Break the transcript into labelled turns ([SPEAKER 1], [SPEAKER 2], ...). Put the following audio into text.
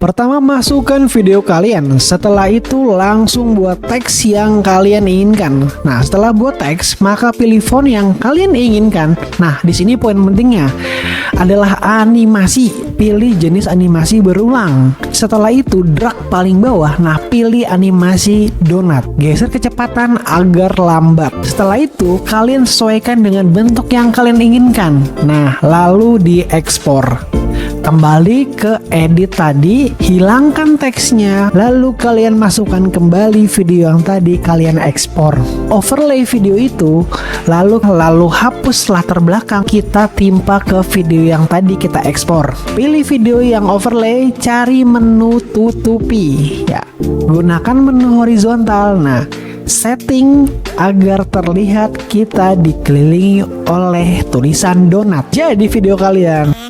[SPEAKER 1] Pertama, masukkan video kalian. Setelah itu langsung buat teks yang kalian inginkan. Nah, setelah buat teks, maka pilih font yang kalian inginkan. Nah, di sini poin pentingnya adalah animasi. Pilih jenis animasi berulang. Setelah itu drag paling bawah. Nah, pilih animasi donat. Geser kecepatan agar lambat. Setelah itu kalian sesuaikan dengan bentuk yang kalian inginkan. Nah, lalu diekspor. Kembali ke edit tadi, hilangkan teksnya, lalu kalian masukkan kembali video yang tadi kalian ekspor. Overlay video itu, lalu hapus latar belakang, kita timpa ke video yang tadi kita ekspor. Pilih video yang overlay, cari menu tutupi. Ya, gunakan menu horizontal. Nah, setting agar terlihat kita dikelilingi oleh tulisan donat. Jadi video kalian.